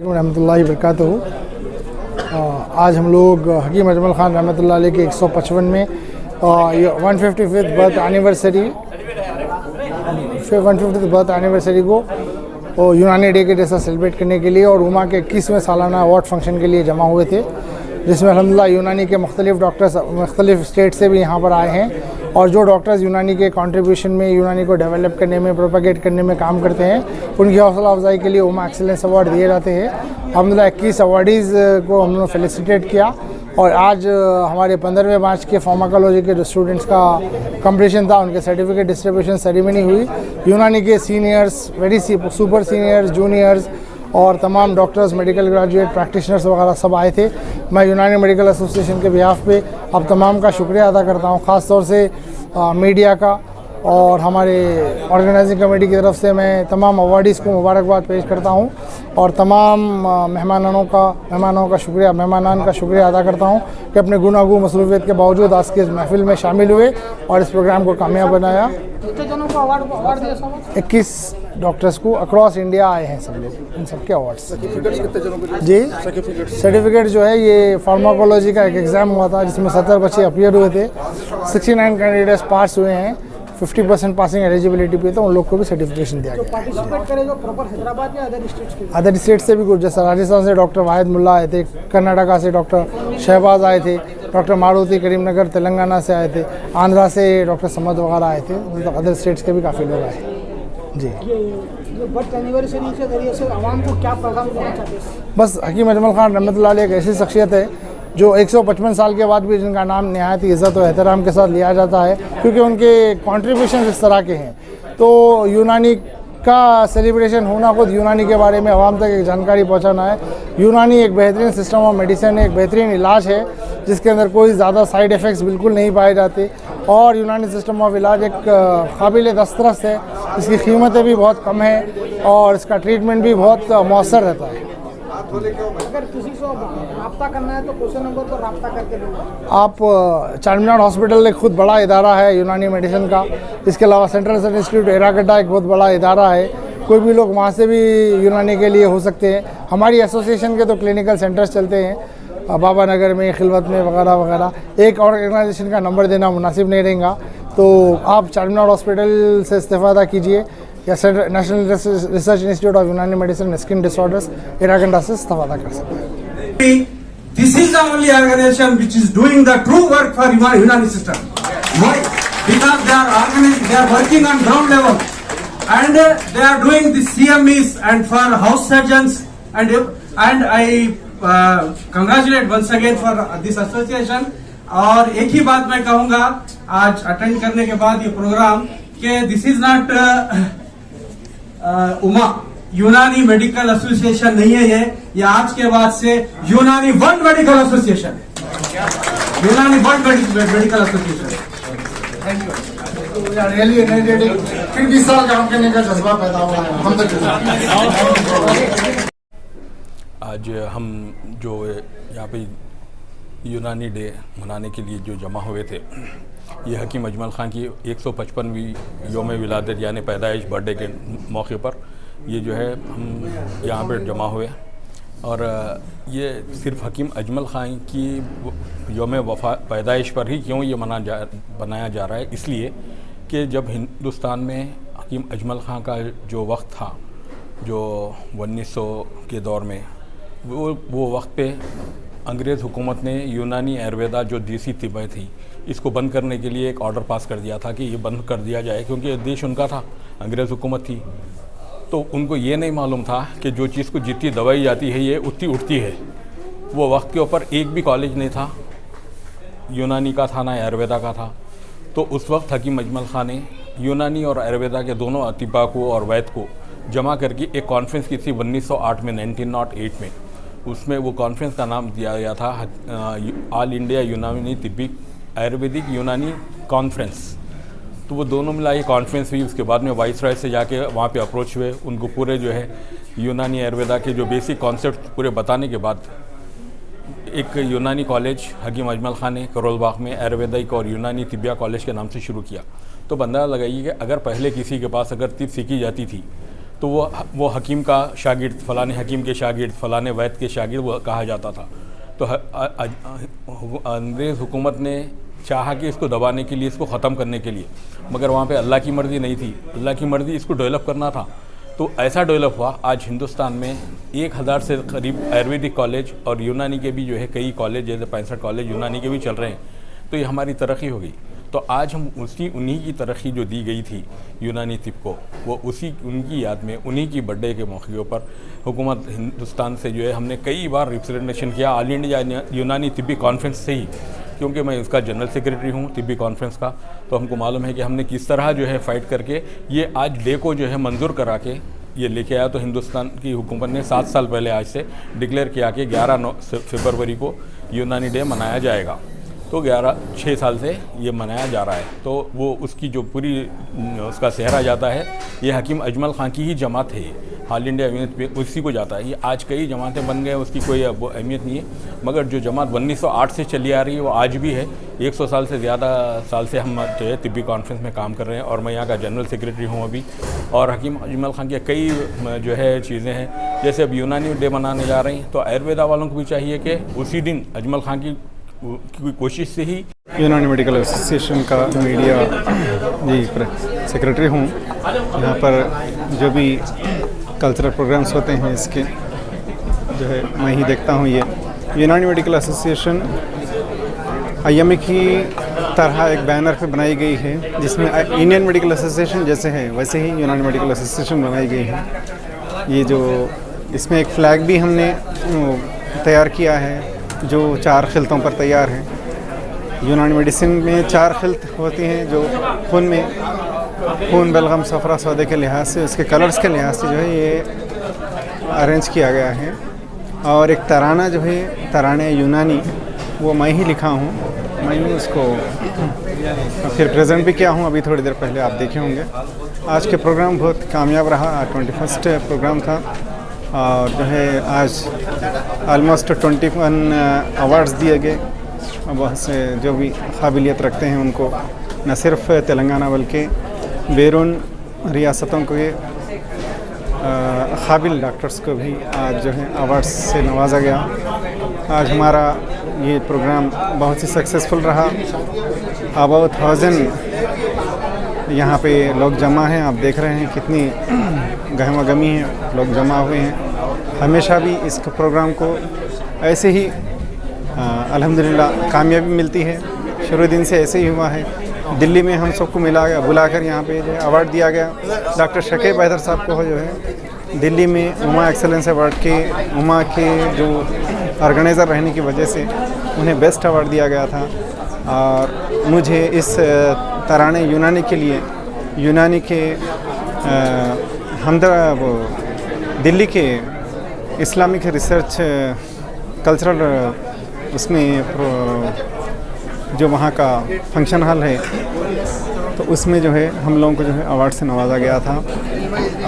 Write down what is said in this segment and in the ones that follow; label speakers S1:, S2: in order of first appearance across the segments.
S1: रहमतुल्लाहि वबरकातुहू। आज हम लोग हकीम अजमल ख़ान रहमतुल्लाह अलैह के 155 में 155th बर्थ एनिवर्सरी को यूनानी डे के जैसा सेलिब्रेट करने के लिए और उमा के 21वें सालाना अवार्ड फंक्शन के लिए जमा हुए थे, जिसमें अल्हम्दुलिल्लाह यूनानी के मुख्तलिफ डॉक्टर्स मुख्तलिफ स्टेट से भी यहाँ पर आए हैं और जो डॉक्टर्स यूनानी के कंट्रीब्यूशन में यूनानी को डेवलप करने में प्रोपेगेट करने में काम करते हैं उनकी हौसला अफजाई के लिए उमा एक्सीलेंस अवार्ड दिए जाते हैं। अल्हम्दुलिल्लाह 21 अवार्डीज़ को हम लोग फेलिसिटेट किया और आज हमारे 15वें बैच के फार्माकोलॉजी के जो स्टूडेंट्स का कंपटीशन था उनके सर्टिफिकेट डिस्ट्रीब्यूशन सेरेमनी हुई। यूनानी के seniors, very super seniors, juniors और तमाम डॉक्टर्स, मेडिकल ग्रेजुएट, प्रैक्टिशनर्स वगैरह सब आए थे। मैं यूनानी मेडिकल एसोसिएशन के बिहाफ पे अब तमाम का शुक्रिया अदा करता हूँ, ख़ास तौर से मीडिया का और हमारे ऑर्गेनाइजिंग कमेटी की तरफ से मैं तमाम अवार्डीज़ को मुबारकबाद पेश करता हूँ और तमाम मेहमानान का शुक्रिया अदा करता हूँ कि अपने गुनागू मसरूफियत के बावजूद आज की इस महफिल में शामिल हुए और इस प्रोग्राम को कामयाब बनाया। 21 डॉक्टर्स को अक्रॉस इंडिया आए हैं सब लोग, इन सबके अवार्ड्स। जी, सर्टिफिकेट जो है ये फार्माकोलॉजी का एक एग्ज़ाम हुआ था जिसमें 70 बच्चे अपीयर हुए थे, 69 कैंडिडेट्स पास हुए हैं, 50% पासिंग एलिजिबिलिटी पे, तो उन लोग को भी सर्टिफिकेशन दिया गया।
S2: पार्टिसिपेट करेगा प्रॉपर हैदराबाद या अदर स्टेट्स के?
S1: अदर स्टेट से भी कुछ, जैसे राजस्थान से डॉक्टर वाहिद मुल्ला आए थे, कर्नाटका से डॉक्टर शहबाज आए थे, डॉक्टर मारुति करीमनगर तेलंगाना से आए थे, आंध्रा से डॉक्टर समद वगैरह आए थे, मतलब अदर स्टेट्स के भी काफ़ी लोग आए। जी,
S2: ये बर्थ एनिवर्सरी के जरिए से आवाम को क्या पैगाम देना चाहते हैं?
S1: बस हकीम अजमल ख़ान रहमतुल्लाह अलैह एक ऐसी शख्सियत है जो 155 साल के बाद भी जिनका नाम नहायत इज़्ज़त और एहतराम के साथ लिया जाता है, क्योंकि उनके कंट्रीब्यूशन इस तरह के हैं। तो यूनानी का सेलिब्रेशन होना, खुद यूनानी के बारे में आवाम तक एक जानकारी पहुंचाना है। यूनानी एक बेहतरीन सिस्टम ऑफ मेडिसिन है, एक बेहतरीन इलाज है जिसके अंदर कोई ज़्यादा साइड इफ़ेक्ट्स बिल्कुल नहीं पाए जाते और यूनानी सिस्टम ऑफ इलाज एक काबिल दस्तरस है, इसकी कीमतें भी बहुत कम हैं और इसका ट्रीटमेंट भी बहुत मौसर रहता है।
S2: अगर किसी को रब्ता करना है तो कौन से नंबर पर रब्ता करके देंगे
S1: आप? चारमीनार हॉस्पिटल एक खुद बड़ा इदारा है यूनानी मेडिसिन का, इसके अलावा सेंट्रल रिसर्च इंस्टीट्यूट एरागड्डा एक बहुत बड़ा इदारा है, कोई भी लोग वहाँ से भी यूनानी के लिए हो सकते हैं। हमारी एसोसिएशन के तो क्लिनिकल सेंटर्स चलते हैं बाबा नगर में, खिलवत में वगैरह वगैरह। एक ऑर्गेनाइजेशन का नंबर देना मुनासिब नहीं रहेगा, तो आप चारमीनार हॉस्पिटल से इस्तेफादा कीजिए या नेशनल रिसर्च इंस्टीट्यूट ऑफ यूनानी मेडिसिन स्किन डिसऑर्डर्स एरागड्डा से इस्तेफादा कर सकते हैं।
S3: This is the only organization which is doing the true work for Unani system. Why? Because they are working on ground level and they are doing the CMEs and for house surgeons and I congratulate once again for this association. और एक ही बात मैं कहूँगा आज attend करने के बाद ये प्रोग्राम कि दिस इज नॉट उमा यूनानी मेडिकल एसोसिएशन नहीं है, ये आज के बाद से यूनानी वर्ल्ड मेडिकल एसोसिएशन है, यूनानी world medical association. Thank you.
S1: Really energetic, फिर 20 साल काम करने का जज्बा पैदा हुआ है हम तक।
S4: आज हम जो यहाँ पे यूनानी डे मनाने के लिए जो जमा हुए थे, ये हकीम अजमल ख़ान की 155वीं योम विलादत यानी पैदाइश बर्थडे के मौके पर ये जो है हम यहाँ पर जमा हुए और ये सिर्फ हकीम अजमल ख़ान की योम पैदाइश पर ही क्यों ये बनाया जा रहा है, इसलिए कि जब हिंदुस्तान में हकीम अजमल ख़ान का जो वक्त था, जो 1900 के दौर में, वो वक्त पे अंग्रेज़ हुकूमत ने यूनानी आयुर्वेदा जो देसी तिब्बत थी इसको बंद करने के लिए एक ऑर्डर पास कर दिया था कि ये बंद कर दिया जाए, क्योंकि ये देश उनका था, अंग्रेज़ हुकूमत थी। तो उनको ये नहीं मालूम था कि जो चीज़ को जितनी दवाई जाती है ये उतनी उठती है। वो वक्त के ऊपर एक भी कॉलेज नहीं था यूनानी का था ना आयुर्वेदा का था। तो उस वक्त हकीम अजमल ख़ान ने यूनानी और आयुर्वेदा के दोनों अतिबा को और वैद को जमा करके एक कॉन्फ्रेंस की थी 1908 में, 1908 में। उसमें वो कॉन्फ्रेंस का नाम दिया गया था ऑल इंडिया यूनानी तिब्बी आयुर्वेदिक यूनानी कॉन्फ्रेंस। तो वो दोनों मिला ये कॉन्फ्रेंस हुई। उसके बाद में वाइसरॉय से जाके वहाँ पे अप्रोच हुए, उनको पूरे जो है यूनानी आयुर्वेदा के जो बेसिक कॉन्सेप्ट पूरे बताने के बाद एक यूनानी कॉलेज हकीम अजमल ख़ान ने करोल बाग में आयुर्वेदिक और यूनानी तिब्बिया कॉलेज के नाम से शुरू किया। तो अंदाज़ा लगाइए कि अगर पहले किसी के पास अगर तिब सीखी जाती थी तो वो हकीम का शागिर्द, फ़लाने हकीम के शागिर्द, फ़लाने वैद्य के शागिर्द वो कहा जाता था। तो अंग्रेज़ हुकूमत ने चाहा कि इसको दबाने के लिए, इसको ख़त्म करने के लिए, मगर वहाँ पे अल्लाह की मर्ज़ी नहीं थी। अल्लाह की मर्ज़ी इसको डेवलप करना था, तो ऐसा डेवलप हुआ। आज हिंदुस्तान में 1000 से करीब आयुर्वेदिक कॉलेज और यूनानी के भी जो है कई कॉलेज, जैसे 65 कॉलेज यूनानी के भी चल रहे हैं। तो ये हमारी तरक्की हो गई। तो आज हम उन्हीं की तरक्की जो दी गई थी यूनानी तिब को, वो उनकी याद में, उन्हीं की बर्थडे के मौके पर हुकूमत हिंदुस्तान से जो है हमने कई बार रिप्रेजेंटेशन किया ऑल इंडिया यूनानी तिब्बी कॉन्फ्रेंस से ही, क्योंकि मैं उसका जनरल सेक्रेटरी हूँ तिब्बी कॉन्फ्रेंस का। तो हमको मालूम है कि हमने किस तरह जो है फ़ाइट करके ये आज डे को जो है मंजूर करा के ये लेके आया। तो हिंदुस्तान की हुकूमत ने 7 साल पहले आज से डिक्लेयर किया कि 11 फरवरी को यूनानी डे मनाया जाएगा। तो 6 साल से ये मनाया जा रहा है। तो वो उसकी जो पूरी उसका सेहरा जाता है, ये हकीम अजमल ख़ान की ही जमात है, ऑल इंडिया यूनिट पे उसी को जाता है। ये आज कई जमातें बन गए, उसकी कोई वो अहमियत नहीं है, मगर जो जमात 1908 से चली आ रही है वो आज भी है। 100 साल से ज़्यादा साल से हम जो है तिब्बी कॉन्फ्रेंस में काम कर रहे हैं और मैं यहाँ का जनरल सेक्रेटरी हूँ अभी। और हकीम अजमल ख़ान के कई जो है चीज़ें हैं, जैसे अब यूनानी डे मनाने जा रही हैं, तो आयुर्वेदा वालों को भी चाहिए कि उसी दिन अजमल ख़ान की कोशिश से ही।
S5: यूनानी मेडिकल एसोसिएशन का मीडिया सेक्रेटरी हूँ। यहाँ पर जो भी कल्चरल प्रोग्राम्स होते हैं इसके जो है मैं ही देखता हूँ। ये यूनानी मेडिकल एसोसिएशन IMA की तरह एक बैनर पे बनाई गई है, जिसमें इंडियन मेडिकल एसोसिएशन जैसे है वैसे ही यूनानी मेडिकल एसोसिएशन बनाई गई है। ये जो इसमें एक फ्लैग भी हमने तैयार किया है जो 4 खिलतों पर तैयार है। यूनानी मेडिसिन में 4 खिलत होती हैं जो खून बलगम सफ़रा सौदे के लिहाज से, उसके कलर्स के लिहाज से जो है ये अरेंज किया गया है। और एक तराना जो है तराने यूनानी, वो मैं ही लिखा हूँ, मैं ही उसको फिर प्रेजेंट भी किया हूँ। अभी थोड़ी देर पहले आप देखे होंगे। आज के प्रोग्राम बहुत कामयाब रहा। 21st प्रोग्राम था और जो है आज ऑलमोस्ट 21 अवार्ड्स दिए गए। बहुत से जो भी काबिलियत रखते हैं उनको न सिर्फ तेलंगाना बल्कि बैरून रियासतों के काबिल डॉक्टर्स को भी आज जो है अवार्ड्स से नवाजा गया। आज हमारा ये प्रोग्राम बहुत ही सक्सेसफुल रहा। अबाउट 1000 यहाँ पे लोग जमा हैं। आप देख रहे हैं कितनी गहमा गमी है, लोग जमा हुए हैं। हमेशा भी इस प्रोग्राम को ऐसे ही अल्हम्दुलिल्लाह कामयाबी मिलती है। शुरू दिन से ऐसे ही हुआ है। दिल्ली में हम सबको बुलाकर यहाँ पे जो अवार्ड दिया गया। डॉक्टर शकीब हैदर साहब को जो है दिल्ली में उमा एक्सेलेंस अवार्ड के उमा के जो ऑर्गेनाइज़र रहने की वजह से उन्हें बेस्ट अवार्ड दिया गया था। और मुझे इस तराने यूनानी के लिए यूनानी के वो दिल्ली के इस्लामिक रिसर्च कल्चरल उसमें जो वहाँ का फंक्शन हॉल है, तो उसमें जो है हम लोगों को जो है अवार्ड से नवाजा गया था।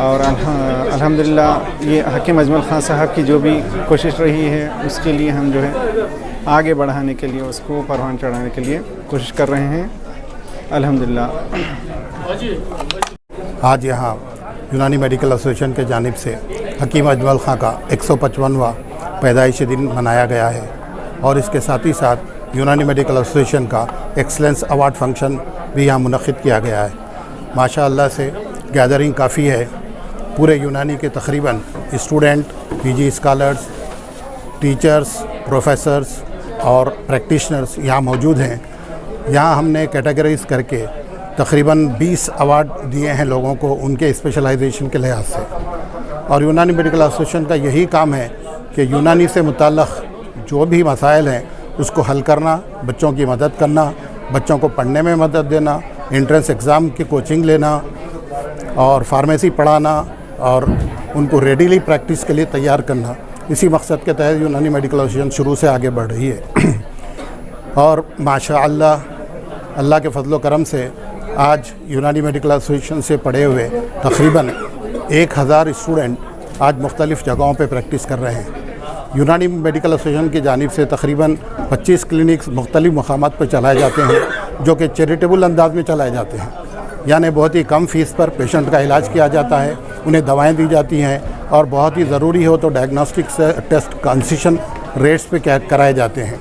S5: और अल्हम्दुलिल्लाह ये हकीम अजमल ख़ान साहब की जो भी कोशिश रही है उसके लिए हम जो है आगे बढ़ाने के लिए, उसको परवान चढ़ाने के लिए कोशिश कर रहे हैं अल्हम्दुलिल्लाह।
S6: आज यहाँ यूनानी मेडिकल एसोसिएशन के जानिब से हकीम अजमल ख़ान का 155वां पैदाइशी दिन मनाया गया है और इसके साथ ही साथ यूनानी मेडिकल एसोसिएशन का एक्सलेंस अवार्ड फंक्शन भी यहाँ मुनक़िद किया गया है। माशाअल्लाह से गैदरिंग काफ़ी है। पूरे यूनानी के तकरीबन student, PG scholars, teachers, professors और प्रैक्टिशनर्स यहाँ मौजूद हैं। यहाँ हमने कैटेगराइज़ करके तकरीबन 20 अवार्ड दिए हैं लोगों को उनके स्पेशलाइजेशन के लिहाज से। और यूनानी मेडिकल एसोसिएशन का यही काम है कि यूनानी से मुताल्लिक़ जो भी मसाइल हैं उसको हल करना, बच्चों की मदद करना, बच्चों को पढ़ने में मदद देना, एंट्रेंस एग्ज़ाम की कोचिंग लेना और फार्मेसी पढ़ाना और उनको रेडीली प्रैक्टिस के लिए तैयार करना। इसी मकसद के तहत यूनानी मेडिकल एसोसिएशन शुरू से आगे बढ़ रही है। और माशाअल्लाह अल्लाह के फजल व करम से आज यूनानी मेडिकल एसोसिएशन से पढ़े हुए तकरीबन 1000 स्टूडेंट आज मुख्तलिफ़ जगहों पे प्रैक्टिस कर रहे हैं। यूनानी मेडिकल एसोसिएशन की जानिब से तकरीबन 25 क्लिनिक्स मुख्तलिफ़ मकामात पर चलाए जाते हैं जो कि चैरिटेबल अंदाज में चलाए जाते हैं। यानी बहुत ही कम फीस पर पेशेंट का इलाज किया जाता है, उन्हें दवाएं दी जाती हैं और बहुत ही ज़रूरी हो तो डायग्नोस्टिक टेस्ट कंसेशन रेट्स पे कराए जाते हैं।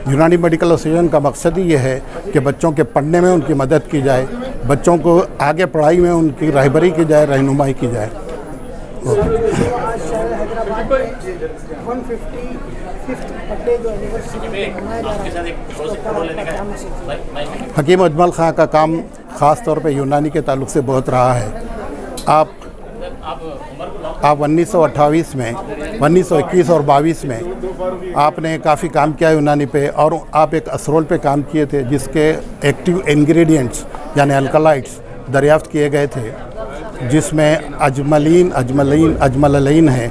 S6: यूनानी मेडिकल एसोसिएशन का मकसद ही ये है कि बच्चों के पढ़ने में उनकी मदद की जाए, बच्चों को आगे पढ़ाई में उनकी रहबरी की जाए, रहनुमाई की जाए।
S2: आज शहर हैदराबाद में 155th बर्थडे जो एनिवर्सरी मनाया जा रहा है, उसके ऊपर आपका क्या मैसेज है?
S6: हकीम अजमल ख़ान का काम ख़ास तौर पे यूनानी के ताल्लुक से बहुत रहा है। आप 1928 में, 1921 और 22 में आपने काफ़ी काम किया यूनानी पे, और आप एक असरोल पे काम किए थे जिसके एक्टिव इंग्रेडिएंट्स यानी अल्कलाइड्स दरियाफ्त किए गए थे, जिसमें अजमलईन है।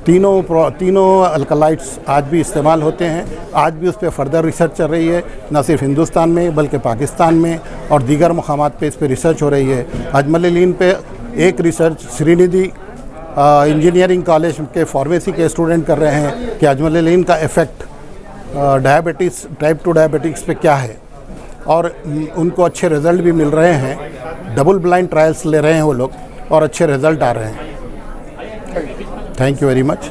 S6: तीनों अल्कलाइड्स आज भी इस्तेमाल होते हैं। आज भी उस पर फर्दर रिसर्च चल रही है, न सिर्फ हिंदुस्तान में बल्कि पाकिस्तान में और दीगर मुकामात पे इस पर रिसर्च हो रही है। अजमलईन पे एक रिसर्च श्रीनिधि इंजीनियरिंग कॉलेज के फार्मेसी के स्टूडेंट कर रहे हैं कि अजमलईन का इफ़ेक्ट डायबिटीज़, टाइप 2 डायबिटिक्स पे क्या है, और उनको अच्छे रिज़ल्ट भी मिल रहे हैं। डबल ब्लाइंड ट्रायल्स ले रहे हैं वो लोग और अच्छे रिज़ल्ट आ रहे हैं। Thank you very much.